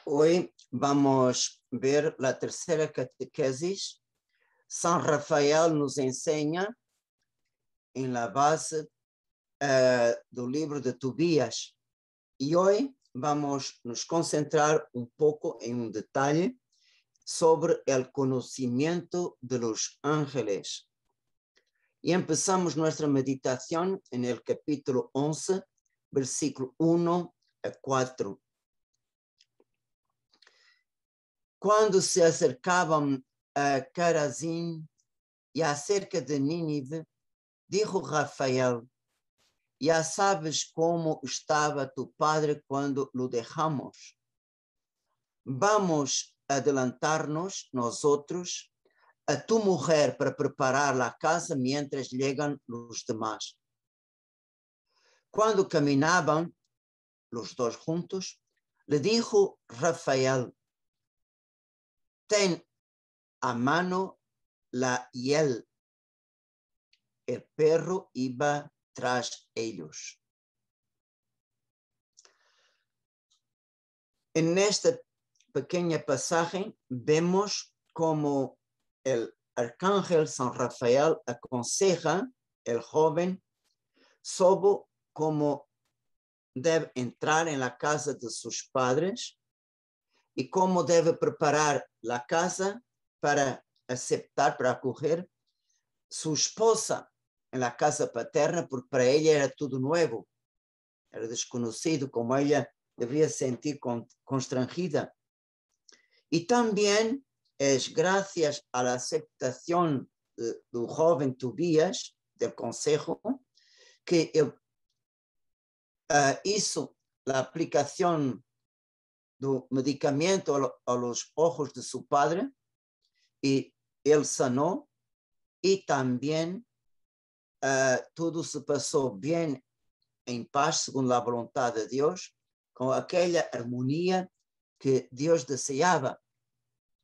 Hoy vamos a ver la tercera catequesis. San Rafael nos enseña en la base del libro de Tobías. Y hoy vamos a nos concentrar un poco en un detalle sobre el conocimiento de los ángeles. Y empezamos nuestra meditación en el capítulo 11, versículo 1 a 4. Cuando se acercaban a Carazín y acerca de Nínive, dijo Rafael: ya sabes cómo estaba tu padre cuando lo dejamos. Vamos a adelantarnos nosotros a tu mujer para preparar la casa mientras llegan los demás. Cuando caminaban los dos juntos, le dijo Rafael: ten a mano la hiel. El perro iba tras ellos. En este pequeño pasaje vemos cómo el arcángel San Rafael aconseja al joven sobre cómo debe entrar en la casa de sus padres y cómo debe preparar la casa para aceptar, para acoger su esposa en la casa paterna, porque para ella era todo nuevo, era desconocido, como ella debería sentir constrangida. Y también es gracias a la aceptación del joven Tobías, del consejo, que él hizo la aplicación del medicamento a los ojos de su padre y él sanó, y también todo se pasó bien, en paz, según la voluntad de Dios, con aquella armonía que Dios deseaba.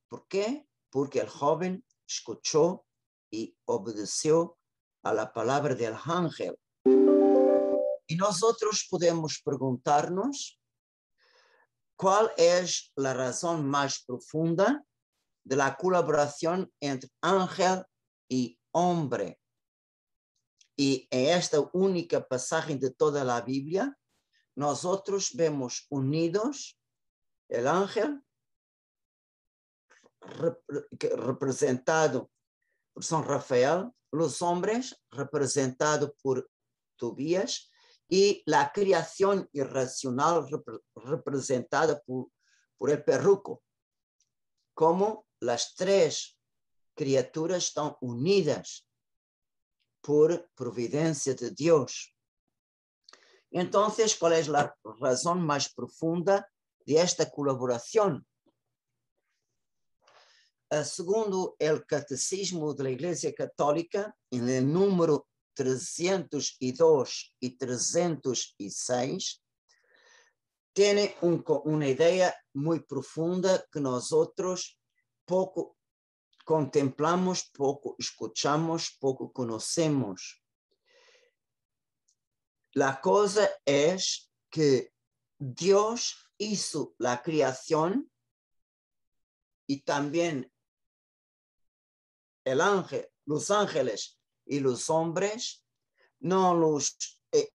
¿Por qué? Porque el joven escuchó y obedeció a la palabra del ángel. Y nosotros podemos preguntarnos cuál es la razón más profunda de la colaboración entre ángel y hombre. Y en esta única pasaje de toda la Biblia, nosotros vemos unidos el ángel, representado por San Rafael, los hombres, representados por Tobías, y la creación irracional representada por el perruco. Como las tres criaturas están unidas por providencia de Dios. Entonces, ¿cuál es la razón más profunda de esta colaboración? Segundo el Catecismo de la Iglesia Católica, en el número 302 y 306, tiene una idea muy profunda que nosotros poco contemplamos, poco escuchamos, poco conocemos. La cosa es que Dios hizo la creación y también el ángel, los ángeles y los hombres,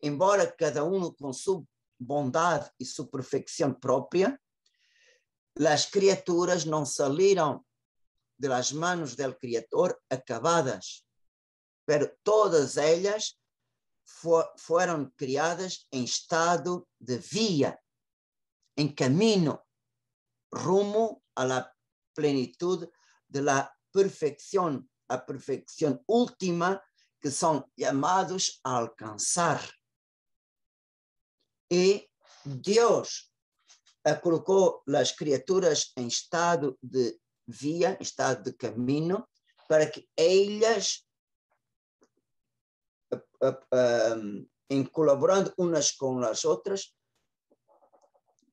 embora cada uno con su bondad y su perfección propia, las criaturas no salieron de las manos del Creador acabadas, pero todas ellas fueron criadas en estado de vía, en camino, rumbo a la plenitud de la perfección, a perfección última que son llamados a alcanzar. Y Dios colocó las criaturas en estado de vía, estado de camino, para que ellas, en colaborando unas con las otras,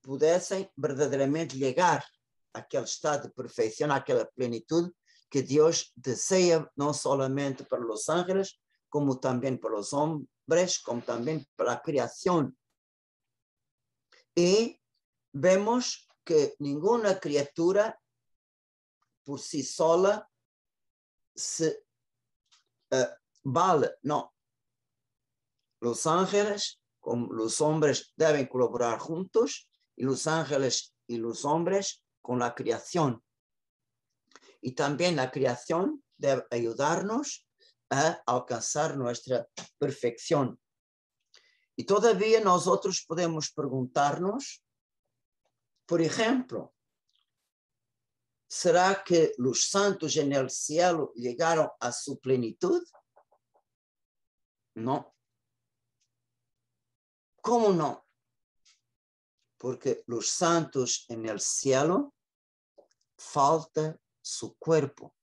pudiesen verdaderamente llegar a aquel estado de perfección, a aquella plenitud que Dios desea, no solamente para los ángeles, como también para los hombres, como también para la creación. Y vemos que ninguna criatura por sí sola se vale, no. Los ángeles, como los hombres, deben colaborar juntos, y los ángeles y los hombres con la creación. Y también la creación debe ayudarnos a alcanzar nuestra perfección. Y todavía nosotros podemos preguntarnos, por ejemplo, ¿será que los santos en el cielo llegaron a su plenitud? No. ¿Cómo no? Porque los santos en el cielo falta su cuerpo.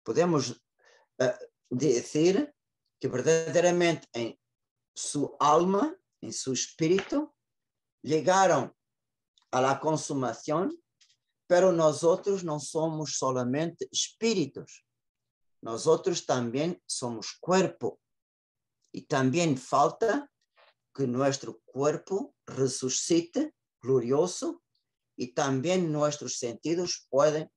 Podemos decir que verdaderamente en su alma, en su espíritu, llegaron a la consumación, pero nosotros no somos solamente espíritus, nosotros también somos cuerpo, y también falta que nuestro cuerpo resucite glorioso, y también nuestros sentidos pueden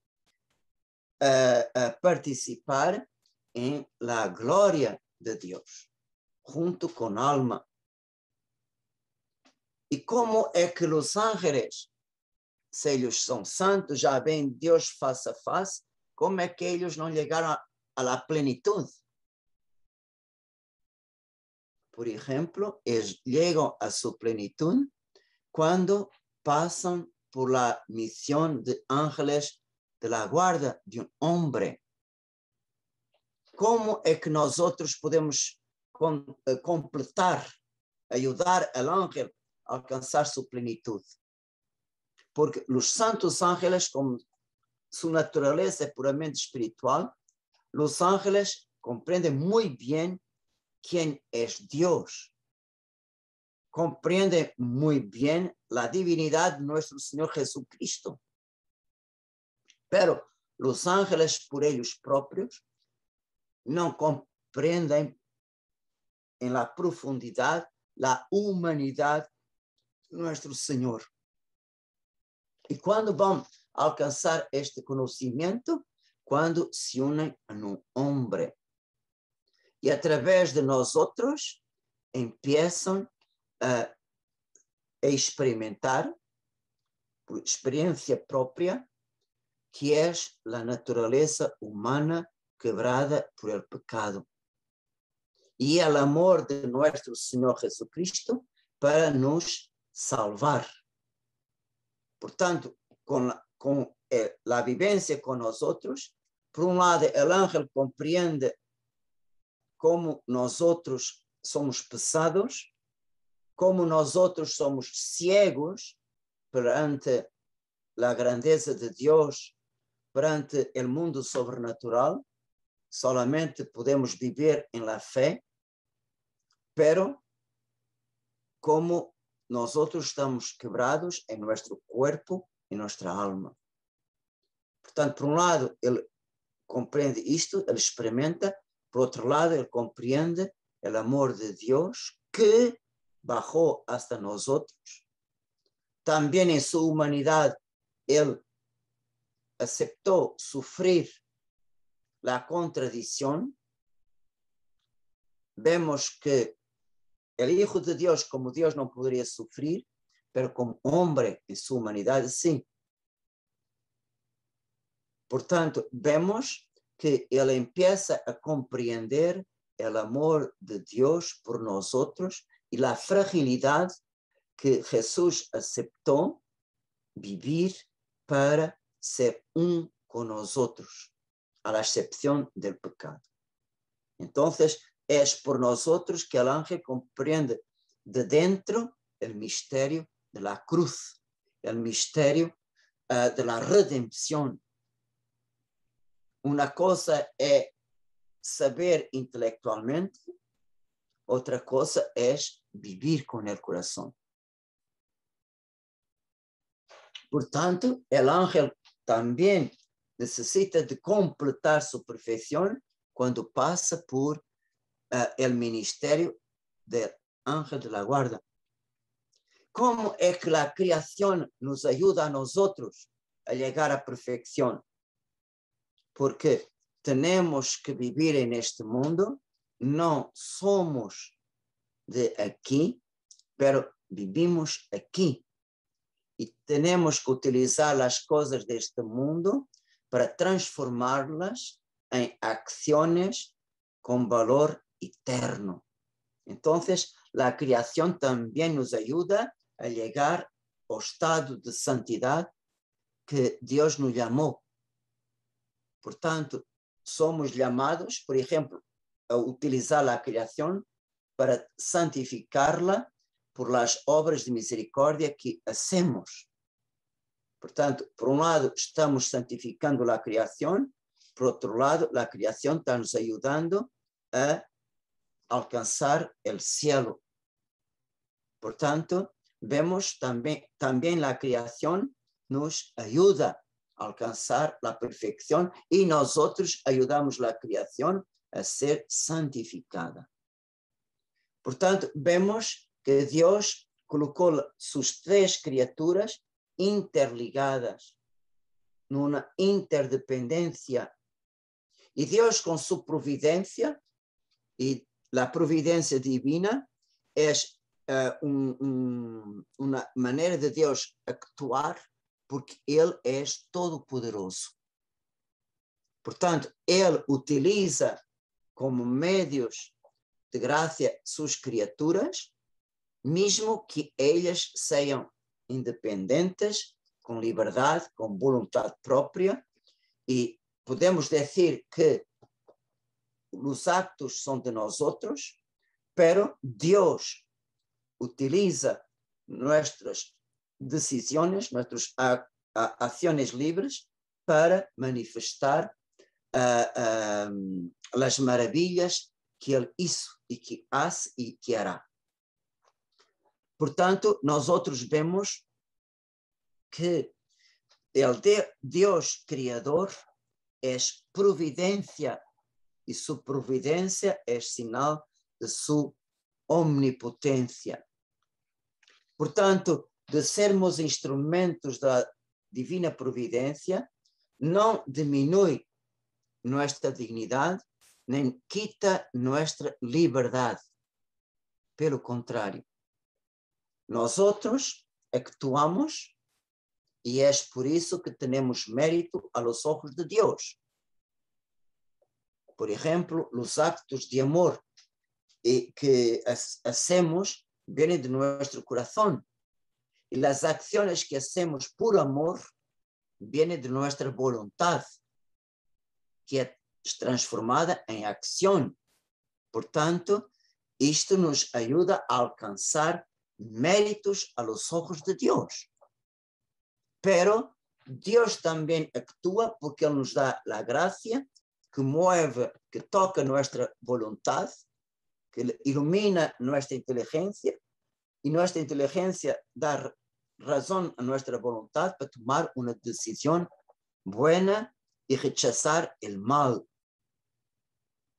participar en la gloria de Dios, junto con alma. ¿Y cómo es que los ángeles, si ellos son santos, ya ven Dios face a face, cómo es que ellos no llegaron a la plenitud? Por ejemplo, ellos llegan a su plenitud cuando pasan por la misión de ángeles de la guarda de un hombre. ¿Cómo es que nosotros podemos completar, ayudar al ángel a alcanzar su plenitud? Porque los santos ángeles, con su naturaleza puramente espiritual, los ángeles comprenden muy bien quién es Dios. Comprenden muy bien la divinidad de nuestro Señor Jesucristo. Pero los ángeles por ellos propios no comprenden en la profundidad la humanidad de nuestro Señor. ¿Y cuándo van a alcanzar este conocimiento? Cuando se unen a un hombre. Y a través de nosotros empiezan a experimentar, por experiencia propia, que es la naturaleza humana quebrada por el pecado. Y el amor de nuestro Señor Jesucristo para nos salvar. Por tanto, con la vivencia con nosotros, por un lado, el ángel comprende cómo nosotros somos pesados, cómo nosotros somos ciegos perante la grandeza de Dios, perante el mundo sobrenatural. Solamente podemos vivir en la fe, pero como nosotros estamos quebrados en nuestro cuerpo y nuestra alma. Portanto, por un lado, ele compreende isto, ele experimenta, por otro lado, ele compreende el amor de Dios que bajó hasta nosotros. También en su humanidad, él aceptó sufrir la contradicción. Vemos que el Hijo de Dios, como Dios, no podría sufrir, pero como hombre en su humanidad, sí. Por tanto, vemos que él empieza a comprender el amor de Dios por nosotros y la fragilidad que Jesús aceptó vivir para ser un con nosotros, a la excepción del pecado. Entonces, es por nosotros que el ángel comprende de dentro el misterio de la cruz, el misterio de la redención. Una cosa es saber intelectualmente, otra cosa es vivir con el corazón. Por tanto, el ángel también necesita de completar su perfección cuando pasa por el ministerio del ángel de la guarda. ¿cómo es que la creación nos ayuda a nosotros a llegar a perfección? Porque tenemos que vivir en este mundo, no somos de aquí, pero vivimos aquí. Y tenemos que utilizar las cosas de este mundo para transformarlas en acciones con valor eterno. Entonces, la creación también nos ayuda a llegar al estado de santidad que Dios nos llamó. Por tanto, somos llamados, por ejemplo, a utilizar la creación para santificarla por las obras de misericordia que hacemos. Por tanto, por un lado, estamos santificando la creación, por otro lado, la creación está nos ayudando a alcanzar el cielo. Por tanto, vemos también la creación nos ayuda a alcanzar la perfección y nosotros ayudamos a la creación a ser santificada. Por tanto, vemos que Dios colocó sus tres criaturas interligadas, en una interdependencia. Y Dios, con su providencia, y la providencia divina es una manera de Dios actuar, porque Él es todopoderoso. Por tanto, Él utiliza como medios de gracia sus criaturas, mesmo que ellas sean independentes, com liberdade, com vontade própria, e podemos dizer que os actos são de nós outros, pero Deus utiliza nuestras decisiones, nuestras acciones libres para manifestar las maravillas que Él hizo y que hace y que hará. Portanto, nós outros vemos que el Dios Criador es providencia y su providencia es sinal de su omnipotencia. Portanto, de sermos instrumentos da divina providencia, não diminui nuestra dignidade, nem quita nuestra liberdade. Pelo contrário, nós outros actuamos e é por isso que temos mérito a los ojos de Deus. Por exemplo, os actos de amor que hacemos vienen de nuestro corazón. Y las acciones que hacemos por amor vienen de nuestra voluntad, que es transformada en acción. Por tanto, esto nos ayuda a alcanzar méritos a los ojos de Dios. Pero Dios también actúa porque Él nos da la gracia que mueve, que toca nuestra voluntad, que ilumina nuestra inteligencia, y nuestra inteligencia da razón a nuestra voluntad para tomar una decisión buena y rechazar el mal.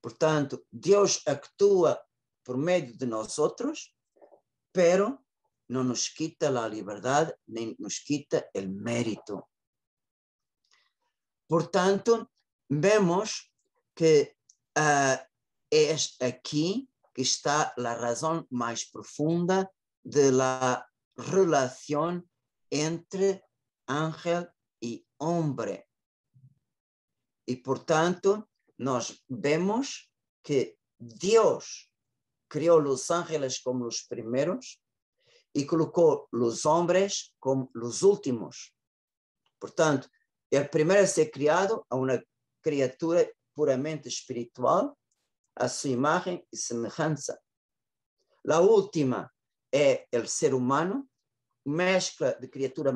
Por tanto, Dios actúa por medio de nosotros, pero no nos quita la libertad ni nos quita el mérito. Por tanto, vemos que es aquí que está la razón más profunda de la relación entre ángel y hombre. Y por tanto, nos vemos que Dios creó los ángeles como los primeros y colocó los hombres como los últimos. Por tanto, el primero ser criado a una criatura puramente espiritual, a su imagen y semejanza. La última es el ser humano, mezcla de criatura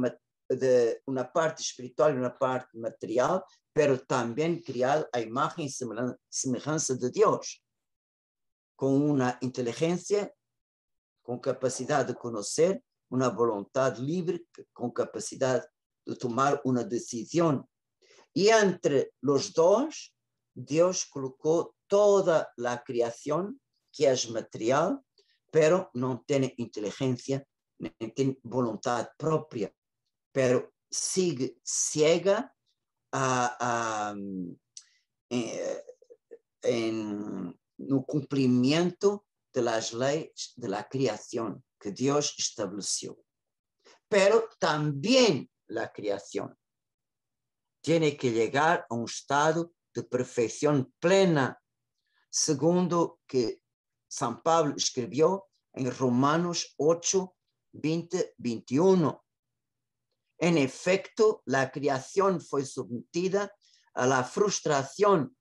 de una parte espiritual y una parte material, pero también criado a imagen y semejanza de Dios, con una inteligencia, con capacidad de conocer, una voluntad libre, con capacidad de tomar una decisión. Y entre los dos, Dios colocó toda la creación que es material, pero no tiene inteligencia nem tem vontade própria, pero sigue ciega no cumprimento de las leyes de la creación que Dios estableció. Pero también la creación tiene que llegar a un estado de perfección plena, segundo que San Pablo escribió en Romanos 8, 20, 21. En efecto, la creación fue sometida a la frustración.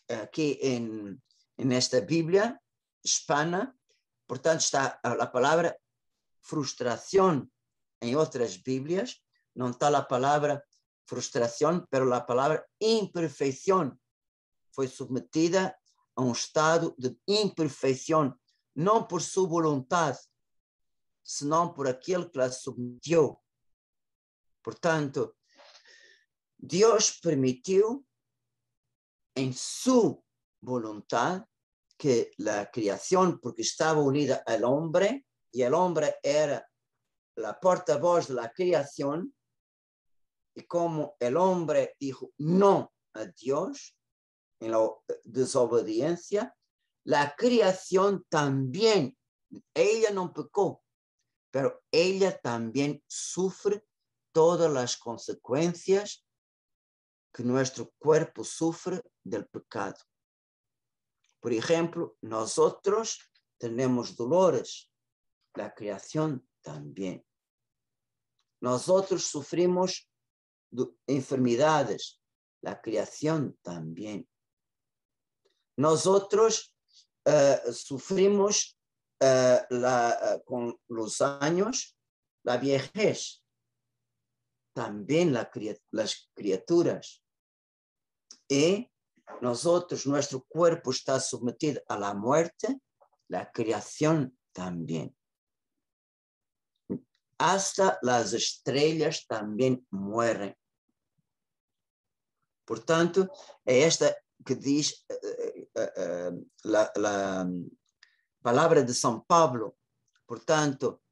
Aquí en esta Biblia hispana, portanto, está la palabra frustración. En otras Biblias no está la palabra frustración, pero la palabra imperfección fue sometida a un estado de imperfección, no por su voluntad, sino por aquel que la sometió. Portanto, Dios permitió en su voluntad que la creación, porque estaba unida al hombre, y el hombre era la portavoz de la creación, y como el hombre dijo no a Dios en la desobediencia, la creación también, ella no pecó, pero ella también sufre todas las consecuencias que nuestro cuerpo sufre del pecado. Por ejemplo, nosotros tenemos dolores, la creación también. Nosotros sufrimos enfermedades, la creación también. Nosotros sufrimos con los años la viejez, también las criaturas. Y nosotros, nuestro cuerpo está sometido a la muerte, la creación también. Hasta las estrellas también mueren. Por tanto, esta que dice la palabra de San Pablo. Por tanto,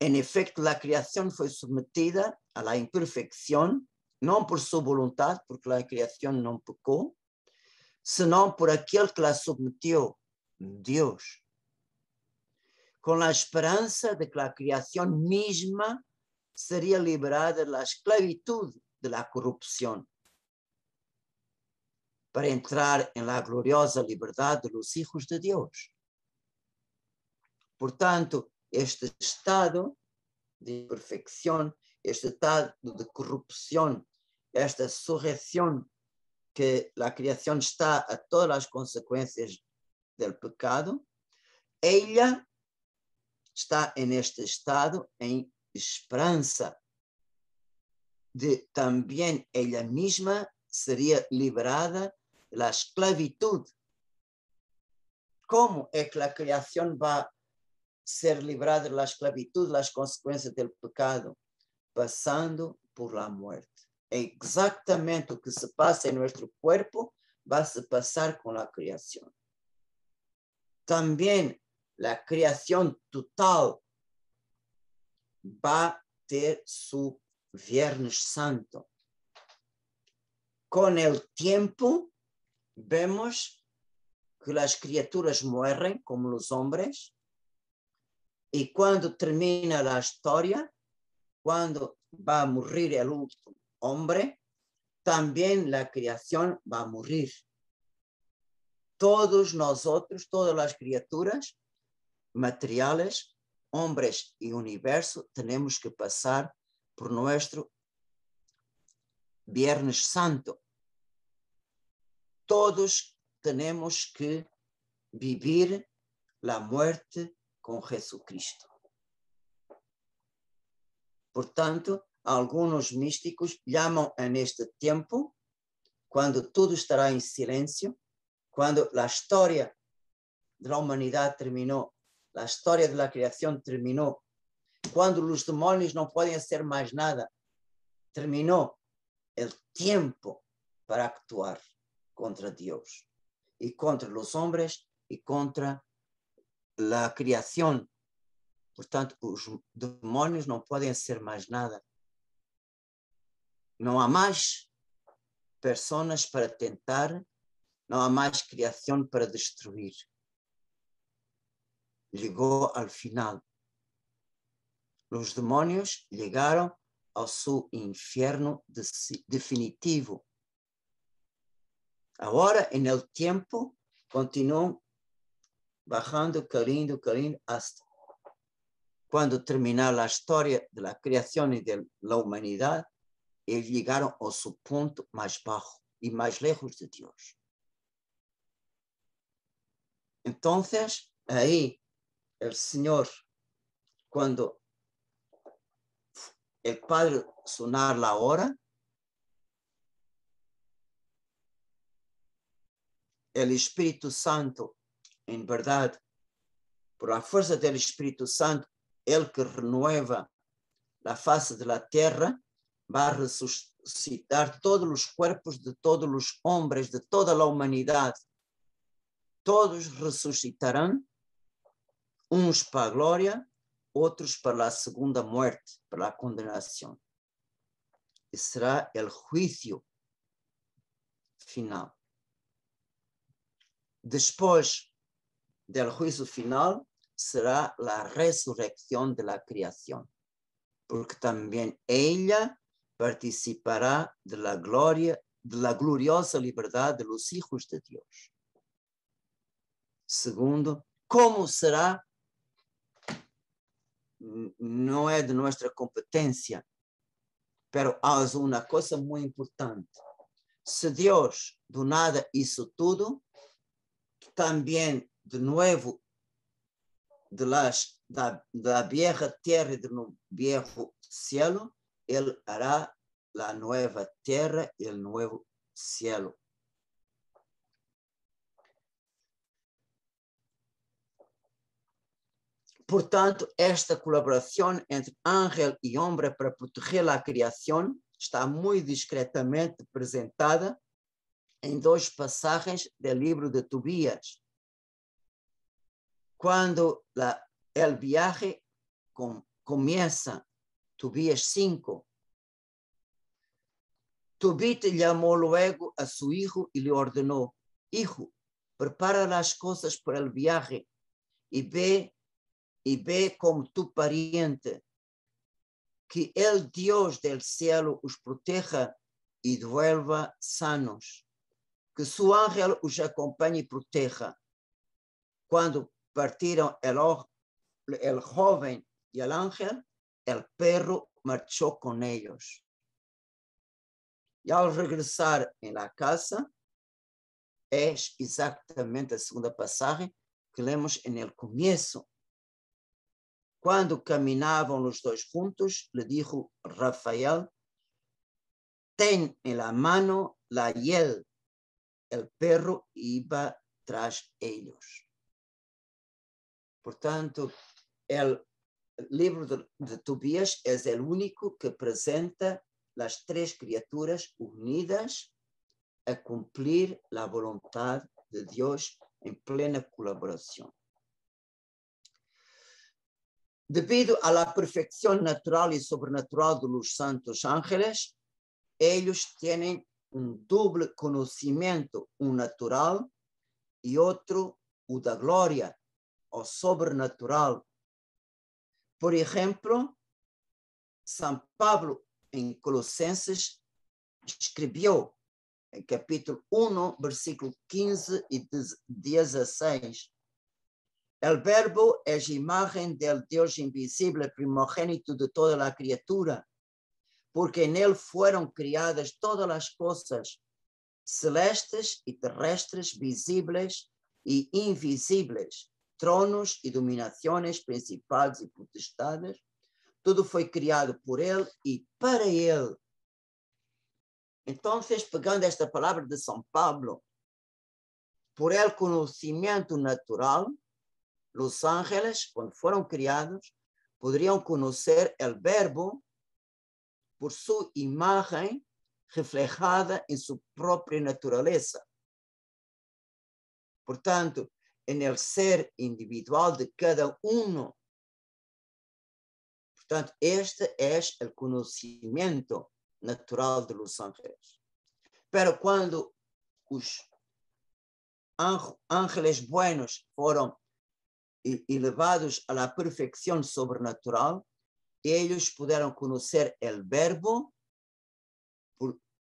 en efecto, la creación fue sometida a la imperfección, no por su voluntad, porque la creación no pecó, sino por aquel que la sometió, Dios, con la esperanza de que la creación misma sería liberada de la esclavitud de la corrupción, para entrar en la gloriosa libertad de los hijos de Dios. Por tanto, este estado de imperfección, este estado de corrupción, esta sujeción que la creación está a todas las consecuencias del pecado, ella está en este estado en esperanza de también ella misma sería liberada de la esclavitud. ¿Cómo es que la creación va a ser librada de la esclavitud, las consecuencias del pecado? Pasando por la muerte. Exactamente lo que se pasa en nuestro cuerpo va a pasar con la creación. También la creación total va a tener su Viernes Santo. Con el tiempo vemos que las criaturas mueren como los hombres, y cuando termina la historia, cuando va a morir el último hombre, también la creación va a morir. Todos nosotros, todas las criaturas materiales, hombres y universo, tenemos que pasar por nuestro Viernes Santo. Todos tenemos que vivir la muerte con Jesucristo. Por tanto, algunos místicos llaman en este tiempo, cuando todo estará en silencio, cuando la historia de la humanidad terminó, la historia de la creación terminó, cuando los demonios no pueden hacer más nada, terminó el tiempo para actuar contra Dios y contra los hombres y contra la criación. Portanto, os demônios não podem ser mais nada. Não há mais pessoas para tentar, não há mais criação para destruir. Llegó al final. Los demonios llegaron a su infierno definitivo. Ahora, en el tiempo, continúan bajando, cayendo, hasta cuando terminar la historia de la creación y de la humanidad, ellos llegaron a su punto más bajo y más lejos de Dios. Entonces, ahí el Señor, cuando el Padre sonar la hora, el Espíritu Santo, en verdad, por la fuerza del Espíritu Santo, el que renueva la faz de la tierra, va a resucitar todos los cuerpos de todos los hombres, de toda la humanidad. Todos resucitarán, uns para la gloria, otros para la segunda muerte, para la condenación. Y será el juicio final. Después del juicio final será la resurrección de la creación, porque también ella participará de la gloria, de la gloriosa libertad de los hijos de Dios. Segundo, ¿cómo será? No es de nuestra competencia, pero hay una cosa muy importante. Si Dios do nada hizo todo, también de nuevo de la vieja tierra y del viejo cielo, Él hará la nueva tierra y el nuevo cielo. Por tanto, esta colaboración entre ángel y hombre para proteger la creación está muy discretamente presentada en dos pasajes del libro de Tobías. Cuando el viaje comienza, Tobías 5, Tobit llamó luego a su hijo y le ordenó: hijo, prepara las cosas para el viaje y ve con tu pariente, que el Dios del cielo os proteja y devuelva sanos, que su ángel os acompañe y proteja. Cuando partieron el joven y el ángel, el perro marchó con ellos. Y al regresar en la casa, es exactamente el segundo pasaje que leemos en el comienzo. Cuando caminaban los dos juntos, le dijo Rafael: ten en la mano la hiel. El perro iba tras ellos. Por tanto, el libro de Tobías es el único que presenta las tres criaturas unidas a cumplir la voluntad de Dios en plena colaboración. Debido a la perfección natural y sobrenatural de los santos ángeles, ellos tienen un doble conocimiento, un natural y otro de gloria o sobrenatural. Por ejemplo, San Pablo en Colosenses escribió en capítulo 1, versículo 15 y 16. El verbo es imagen del Dios invisible, primogénito de toda la criatura, porque en él fueron criadas todas las cosas, celestes y terrestres, visibles y invisibles, tronos y dominaciones, principados y potestades. Todo fue criado por él y para él. Entonces, pegando esta palabra de San Pablo, por el conocimiento natural, los ángeles, cuando fueron criados, podrían conocer el verbo por su imagen reflejada en su propia naturaleza. Por tanto, en el ser individual de cada uno. Portanto, este es el conocimiento natural de los ángeles. Pero cuando os ángeles buenos fueron elevados a la perfección sobrenatural, ellos pudieron conocer el verbo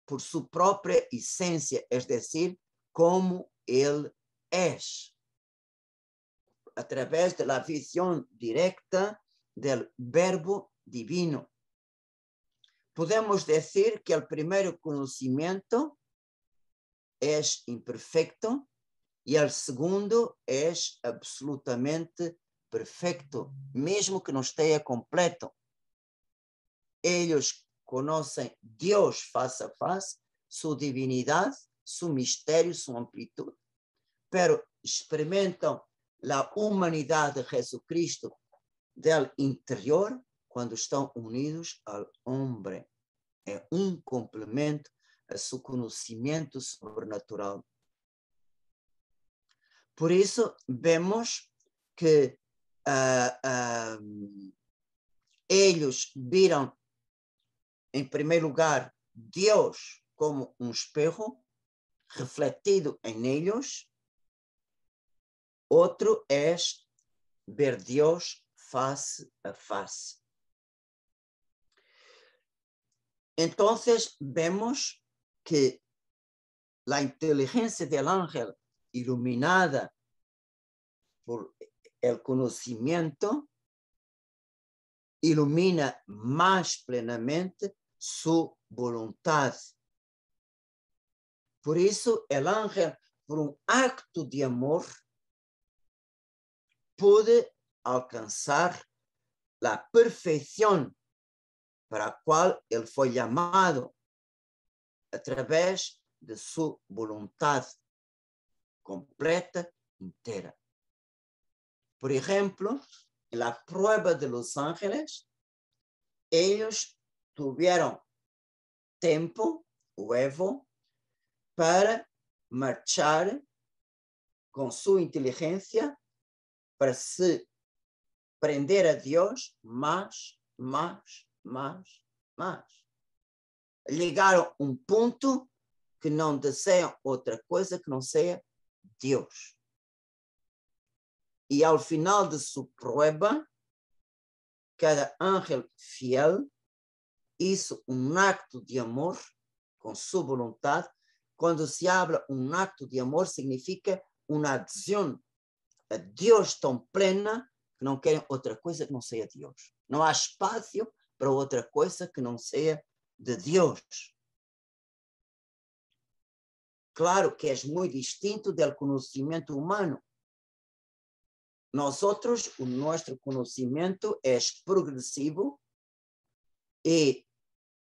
por su propia esencia, es decir, como él es, a través de la visión directa del verbo divino. Podemos decir que el primer conocimiento es imperfecto y el segundo es absolutamente perfecto, mesmo que no esté completo. Ellos conocen Dios face a face, su divinidad, su misterio, su amplitud, pero experimentan la humanidad de Jesucristo del interior cuando están unidos al hombre. Es un complemento a su conocimiento sobrenatural. Por eso vemos que ellos vieron, en primer lugar, Dios como un espejo refletido en ellos. Otro es ver Dios face a face. Entonces vemos que la inteligencia del ángel, iluminada por el conocimiento, ilumina más plenamente su voluntad. Por eso el ángel, por un acto de amor, puede alcanzar la perfección para la cual él fue llamado a través de su voluntad completa, entera. Por ejemplo, en la prueba de los ángeles, ellos tuvieron tiempo, huevo, para marchar con su inteligencia para se prender a Dios más. Llegaron a un punto que no desean otra cosa que no sea Dios. Y al final de su prueba, cada ángel fiel hizo un acto de amor con su voluntad. Cuando se habla un acto de amor, significa una acción a Dios tan plena que no quieren otra cosa que no sea Dios. No hay espacio para otra cosa que no sea de Dios. Claro que es muy distinto del conocimiento humano. Nosotros, nuestro conocimiento es progresivo y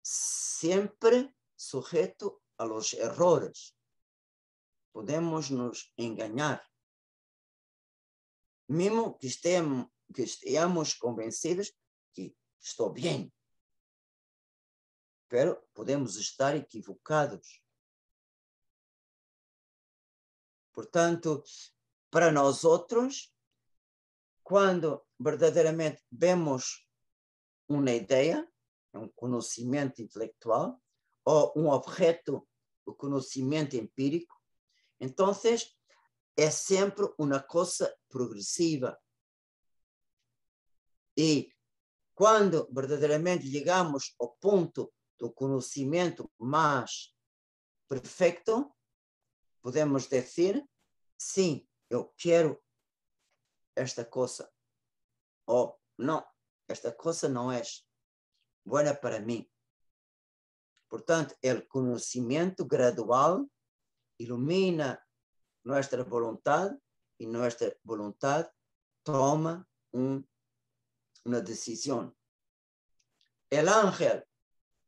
siempre sujeto a los errores. Podemos nos engañar. Mesmo que estemos convencidos que estou bien, pero podemos estar equivocados. Portanto, para nós outros, quando verdadeiramente vemos uma ideia, um conhecimento intelectual, ou um objeto, o conhecimento empírico, então é sempre uma coisa progressiva. E quando verdadeiramente chegamos ao ponto do conhecimento mais perfeito, podemos dizer, sim, eu quero esta coisa. Ou não, esta coisa não é boa para mim. Portanto, o conhecimento gradual ilumina nossa vontade e nossa vontade toma uma decisão. O ángel,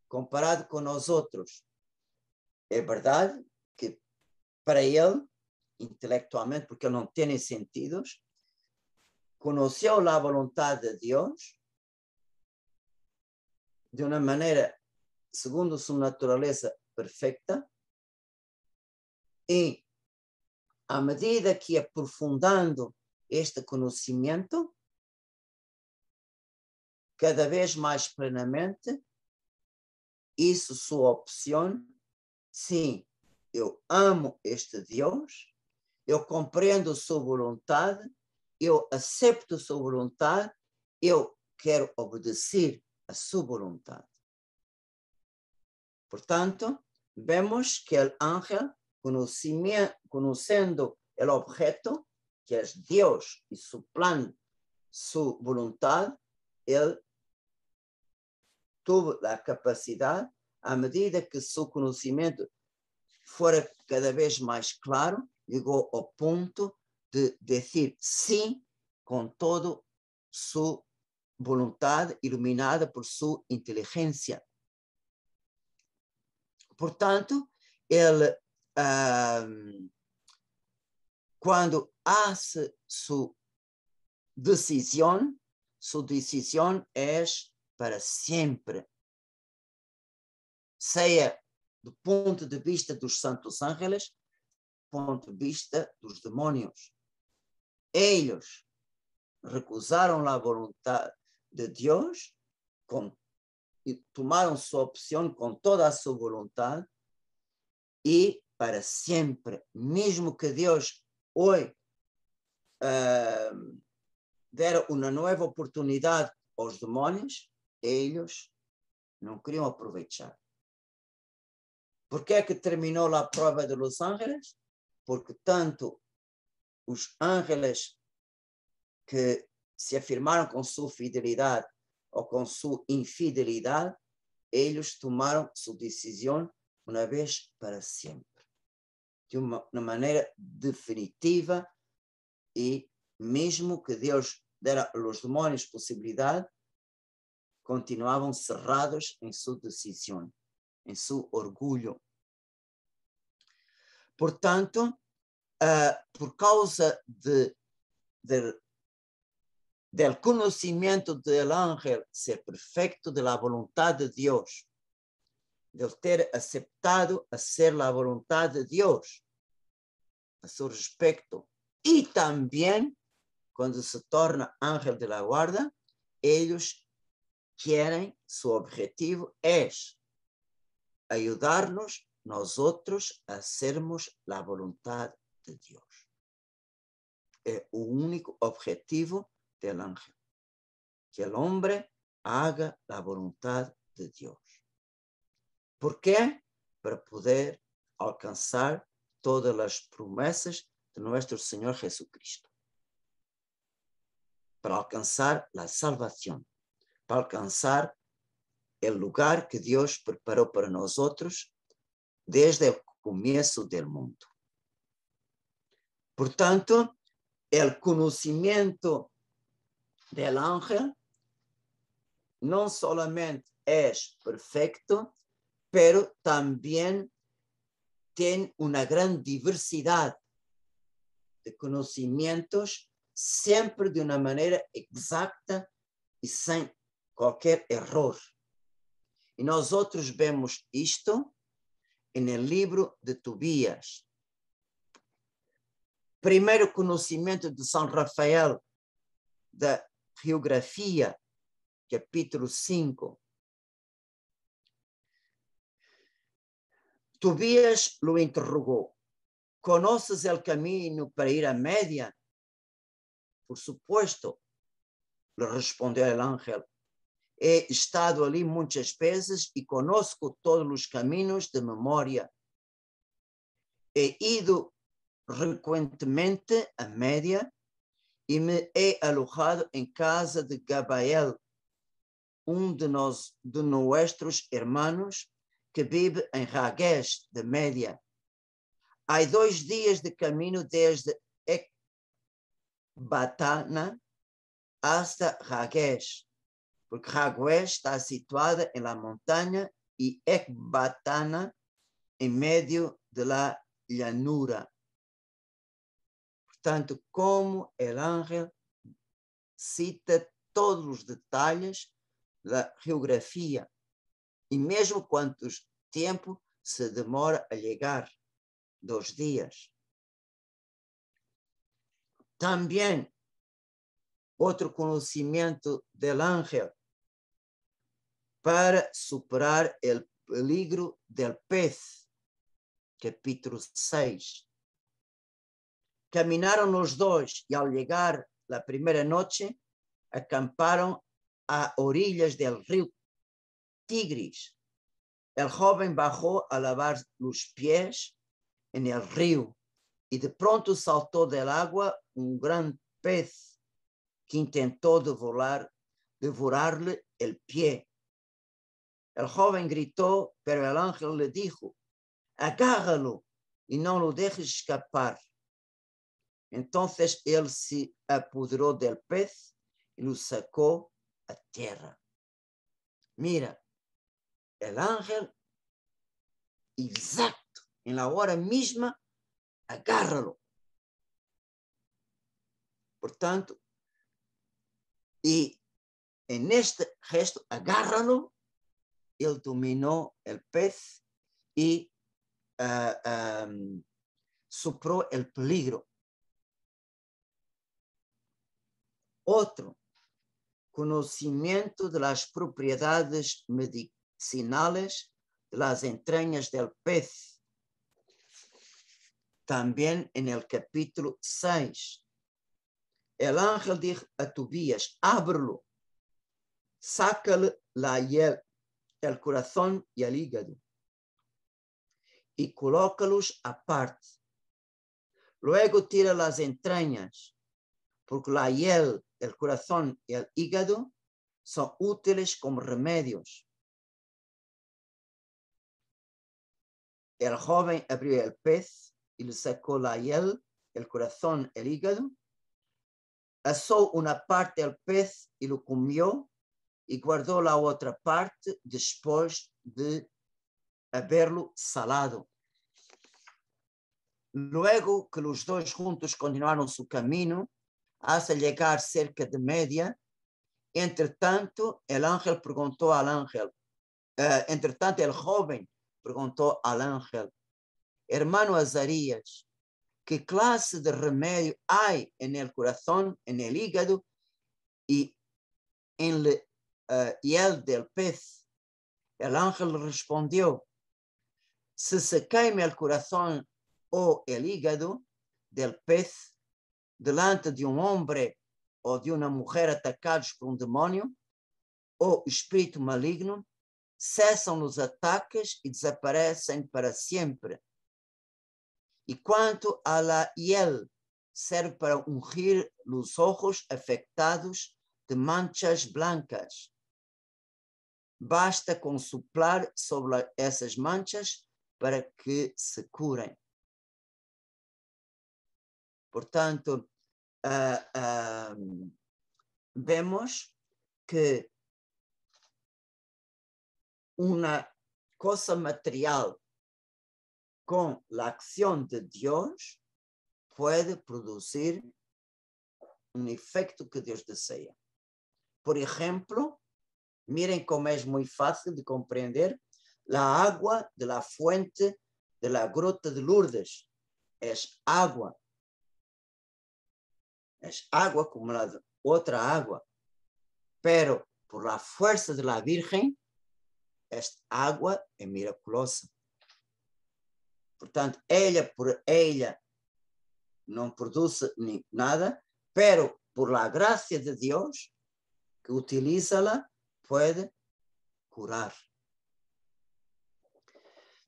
comparado com nós outros, é verdade que para ele, intelectualmente, porque ele não tem sentidos, conheceu a vontade de Deus de uma maneira, segundo sua natureza perfeita, e à medida que aprofundando este conhecimento, cada vez mais plenamente, isso sua opção, sim, eu amo este Deus, eu compreendo sua vontade, eu aceito sua vontade, eu quero obedecer a sua vontade. Portanto, vemos que o ángel, conhecendo o objeto, que é Deus e seu plano, sua vontade, ele teve a capacidade, à medida que seu conhecimento fora cada vez mais claro, chegou ao ponto de dizer sim com toda sua vontade, iluminada por sua inteligência. Portanto, ele, quando hace sua decisão é para sempre. Seja do ponto de vista dos santos ángeles, do ponto de vista dos demônios. Eles recusaram a vontade de Deus e tomaram sua opção com toda a sua vontade e para sempre, mesmo que Deus hoje dera uma nova oportunidade aos demônios, eles não queriam aproveitar. Por que é que terminou a prova de Los Ángeles? Porque tanto os ángeles que se afirmaram com sua fidelidade ou com sua infidelidade, eles tomaram sua decisão uma vez para sempre, de uma maneira definitiva, e mesmo que Deus dera aos demônios possibilidade, continuavam cerrados em sua decisão, em seu orgulho. Portanto, por causa del conhecimento do ángel ser perfeito da vontade de Deus, de ter aceitado a ser a vontade de Deus a seu respeito, e também quando se torna ángel de la guarda, eles querem, seu objetivo é ajudar-nos nós outros a sermos a vontade de Deus. É o único objetivo del ángel, que o homem haga a vontade de Deus. ¿Por quê? Para poder alcançar todas as promessas de nosso Senhor Jesucristo, para alcançar a salvação, para alcançar o lugar que Deus preparou para nós outros desde o começo do mundo. Portanto, o conhecimento del ángel não solamente é perfeito, pero também tem uma grande diversidade de conhecimentos, sempre de uma maneira exata e sem qualquer erro. E nós outros vemos isto no livro de Tobias. Primeiro conhecimento de São Rafael da geografia, capítulo 5. Tobias lo interrogou: ¿conoces el camino para ir a Média? Por supuesto, le respondeu el ángel. He estado ali muitas vezes e conozco todos os caminhos de memória. He ido frecuentemente a Média e me he alojado em casa de Gabael, de nossos hermanos que vive em Ragués de Média. Há 2 dias de caminho desde Ecbatana hasta Ragués, porque Ragués está situada em la montanha e Ecbatana em meio de la llanura. Portanto, como el ángel cita todos os detalhes da geografia, e mesmo quantos tempo se demora a chegar, 2 dias. También otro conocimiento del ángel para superar el peligro del pez. Capítulo 6. Caminaron los dos y al llegar la primera noche, acamparon a orillas del río Tigris. El joven bajó a lavar los pies en el río y de pronto saltó del agua un gran pez que intentó devorarle el pie. El joven gritó, pero el ángel le dijo: agárralo y no lo dejes escapar. Entonces él se apoderó del pez y lo sacó a tierra. Mira, el ángel, exacto, en la hora misma, agárralo. Por tanto, y en este gesto, agárralo, él dominó el pez y superó el peligro. Otro, conocimiento de las propiedades medicinales de las entrañas del pez. También en el capítulo 6, el ángel dijo a Tobías: ábrelo, sácale la hiel, el corazón y el hígado y colócalos aparte. Luego tira las entrañas, porque la hiel, el corazón y el hígado son útiles como remedios. El joven abrió el pez y le sacó la hiel, el corazón, el hígado. Asó una parte al pez y lo comió y guardó la otra parte después de haberlo salado. Luego que los dos juntos continuaron su camino hasta llegar cerca de Media, entre tanto el joven preguntó al ángel: hermano Azarías, ¿qué clase de remedio hay en el corazón, en el hígado y en la hiel del pez? El ángel respondió: si se quema el corazón o el hígado del pez delante de un hombre o de una mujer atacados por un demonio o espíritu maligno, cesan los ataques y desaparecen para siempre. Y cuanto a la hiel, serve para ungir los ojos afectados de manchas blancas. Basta con soplar sobre esas manchas para que se curen. Portanto, vemos que una cosa material con la acción de Dios puede producir un efecto que Dios desea. Por ejemplo, miren cómo es muy fácil de comprender la agua de la fuente de la Gruta de Lourdes. Es agua como la otra agua, pero por la fuerza de la Virgen, esta agua es miraculosa. Portanto, por ella no produce ni nada, pero por la gracia de Dios que utiliza-la, puede curar.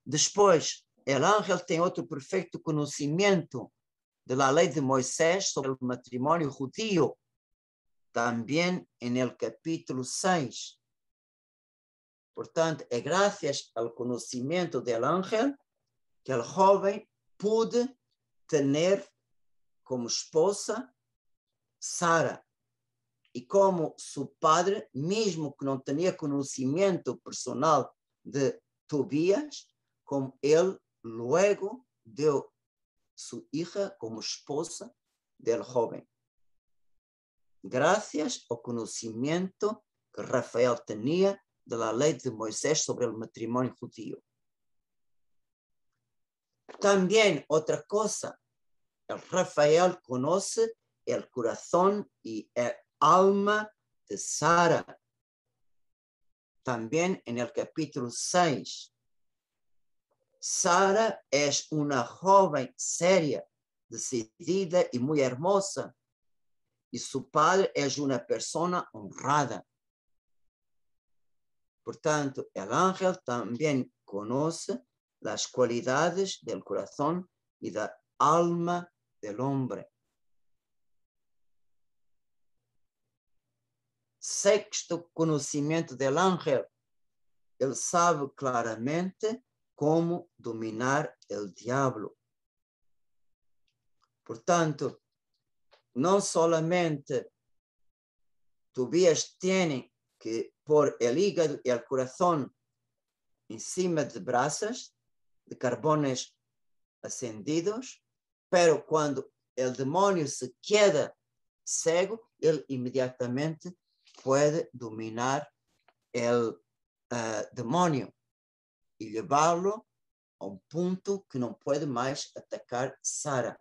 Después, el ángel tem otro perfecto conocimiento de la ley de Moisés sobre el matrimonio judío, también en el capítulo 6. Por tanto, es gracias al conocimiento del ángel que el joven pudo tener como esposa Sara. Y como su padre, mismo que no tenía conocimiento personal de Tobías, como él luego dio su hija como esposa del joven. Gracias al conocimiento que Rafael tenía de la ley de Moisés sobre el matrimonio judío. También otra cosa, el Rafael conoce el corazón y el alma de Sara. También en el capítulo 6, Sara es una joven seria, decidida y muy hermosa, y su padre es una persona honrada. Por tanto, el ángel también conoce las cualidades del corazón y del alma del hombre. Sexto conocimiento del ángel. Él sabe claramente cómo dominar el diablo. Por tanto, no solamente Tobías tiene que por el hígado y el corazón encima de brasas de carbones ascendidos, pero cuando el demonio se queda ciego, él inmediatamente puede dominar el demonio y llevarlo a un punto que no puede más atacar Sara.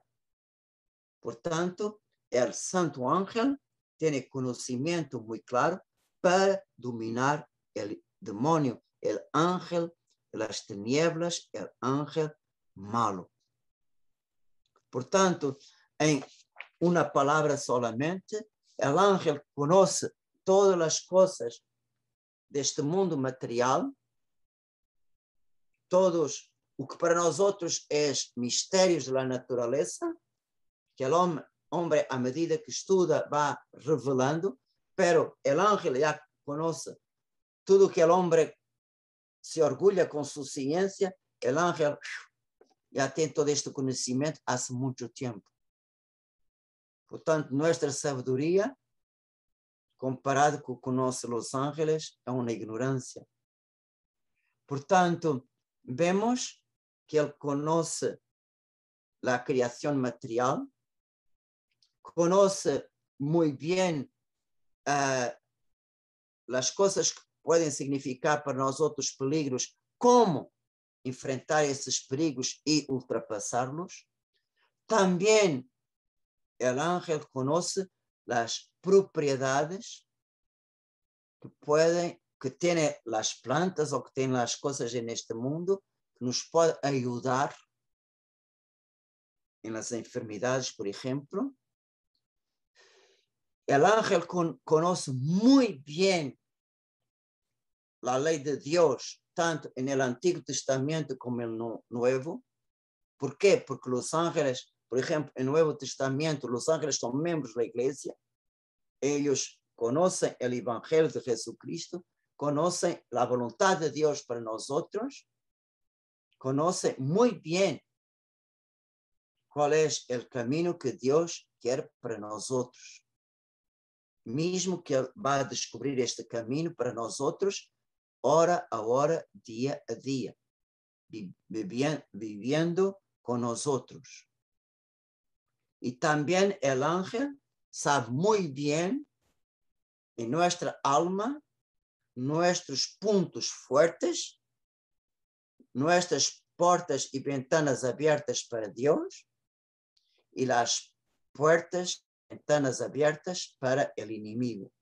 Por tanto, el santo ángel tiene conocimiento muy claro para dominar el demonio, el ángel de las tinieblas, el ángel malo. Por tanto, en una palabra solamente, el ángel conoce todas las cosas de este mundo material, todos o que para nós outros é mistérios da natureza, que o homem, à medida que estuda, vai revelando, pero el ángel já conoce tudo que o homem se orgulha com sua ciência, el ángel já tem todo este conhecimento há muito tempo. Portanto, nossa sabedoria, comparado com o que conhece os ángeles, é uma ignorância. Portanto, vemos que ele conoce a criação material, conoce muito bem as coisas que podem significar para nós outros peligros, como enfrentar esses perigos e ultrapassá-los. Também o ángel conoce as propriedades que têm as plantas ou que têm as coisas neste mundo, que nos pode ajudar em las enfermidades, por exemplo. El ángel conoce muy bien la ley de Dios, tanto en el Antiguo Testamento como en el Nuevo. ¿Por qué? Porque los ángeles, por ejemplo, en el Nuevo Testamento, los ángeles son miembros de la iglesia. Ellos conocen el Evangelio de Jesucristo, conocen la voluntad de Dios para nosotros, conocen muy bien cuál es el camino que Dios quiere para nosotros. Mesmo que ele vai descobrir este caminho para nós outros, hora a hora, dia a dia, vivendo com nós outros. E também o ángel sabe muito bem em nossa alma, nossos pontos fortes, nossas portas e ventanas abertas para Deus e as portas ventanas abertas para el inimigo.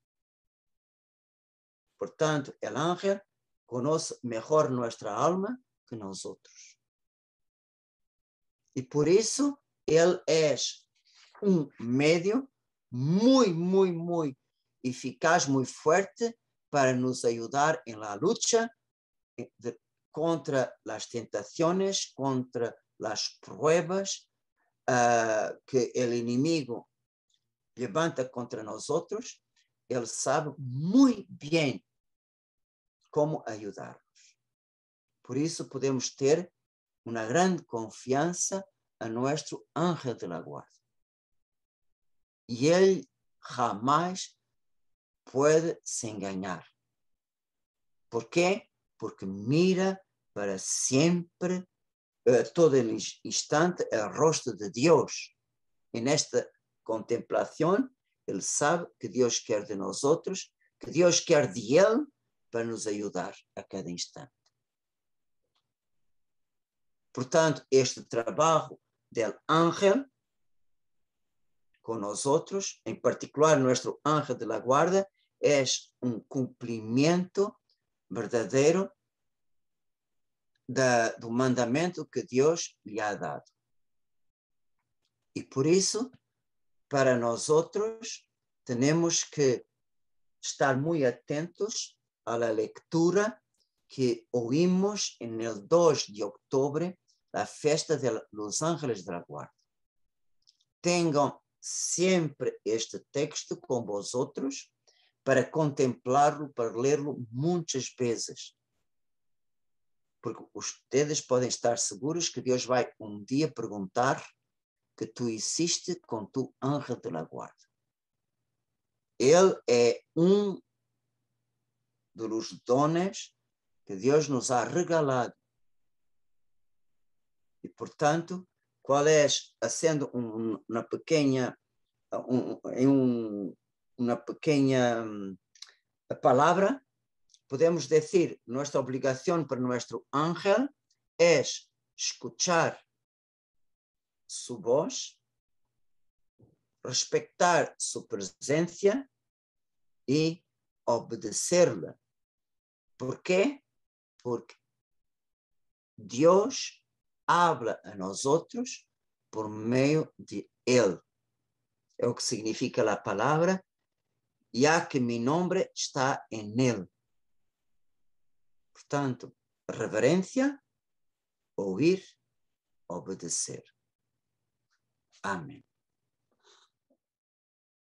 Portanto, el ángel conoce mejor nuestra alma que nosotros. Y por eso, él es un medio muy, muy, muy eficaz, muy fuerte para nos ayudar en la lucha contra las tentaciones, contra las pruebas que el enemigo levanta contra nosotros. Ele sabe muito bem como ajudar-nos. Por isso, podemos ter uma grande confiança a nosso ángel de la guarda. E ele jamais pode se enganar. ¿Por quê? Porque mira para sempre, todo instante, o rosto de Deus. E nesta contemplación, él sabe que Dios quiere de nosotros, que Dios quiere de él para nos ayudar a cada instante. Por tanto, este trabajo del ángel con nosotros, en particular nuestro ángel de la guarda, es un cumplimiento verdadero do mandamento que Dios le ha dado. Y por eso, para nosotros, tenemos que estar muy atentos a la lectura que oímos en el 2 de octubre, la fiesta de los ángeles de la guarda. Tengan siempre este texto con vosotros para contemplarlo, para leerlo muchas veces. Porque ustedes podem estar seguros que Deus vai um dia perguntar que tu hiciste com tu ángel de la guarda. Ele é um dos dones que Deus nos ha regalado. E, portanto, qual é, sendo uma pequena palavra, podemos decir, nuestra obligación para nuestro ángel es escuchar su voz, respetar su presencia y obedecerla. ¿Por qué? Porque Dios habla a nosotros por medio de Él. Es lo que significa la palabra, ya que mi nombre está en Él. Portanto, reverencia, ouvir, obedecer. Amém.